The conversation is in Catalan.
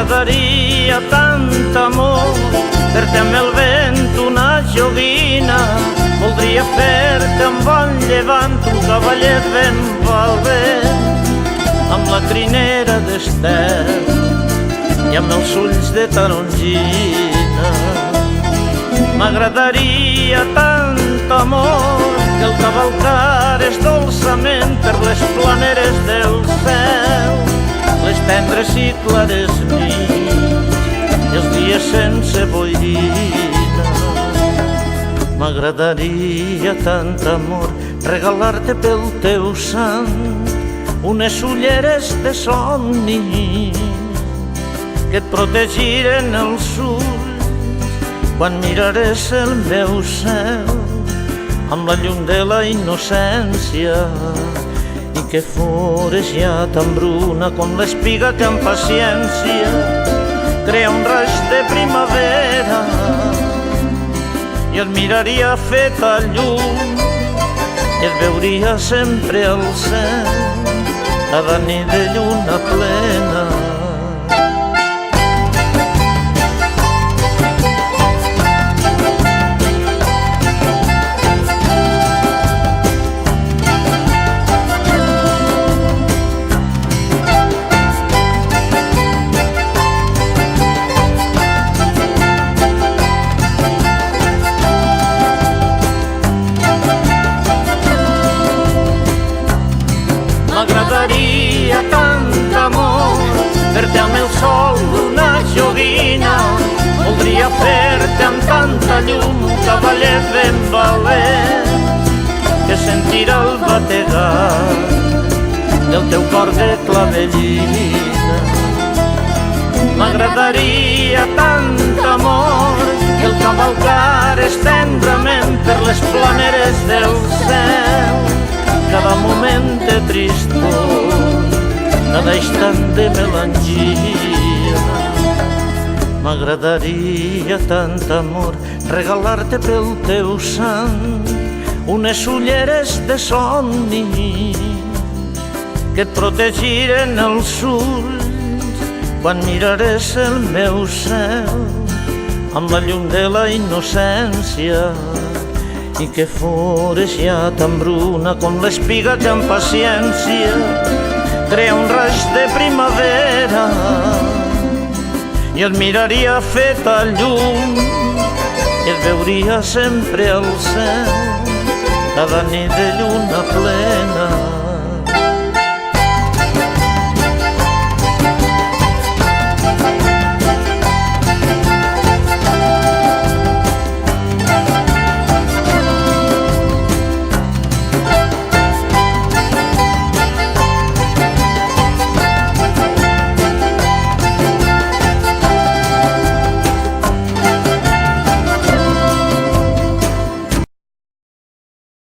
M'agradaria tant amor, fer-te amb el vent una joguina. Voldria fer-te amb bon llevant un cavallet ben valent, amb la crinera d'estel i amb els ulls de tarongina. M'agradaria tant amor que el cavalcares dolçament per les planeres del cel, les tendres i clares nits i els dies sense boirina. M'agradaria tant amor regalar-te pel teu sant unes ulleres de somni que et protegiren els ulls quan mirares el meu cel amb la llum de la innocència, i que fores ja tan bruna com l'espiga que amb paciència crea un raig de primavera, i et miraria fet a llum i et veuria sempre al cel cada nit de lluna plena. M'agradaria tant amor fer-te amb el sol una joguina. Voldria fer-te amb tanta llum un cavallet ben valent que sentirà el bategar del teu cor de clavellina. M'agradaria tant amor que el cavalcares tendrament per les planeres del cel, cada moment de tristor, cada instant de melangia. M'agradaria tant amor regalar-te pel teu sant unes ulleres de somni que et protegiren els ulls quan mirares el meu cel amb la llum de la innocència, i que fores ja tan bruna com l'espiga que amb paciència crea un raig de primavera, i et miraria fet a llum i et veuria sempre al cel cada nit de lluna plena.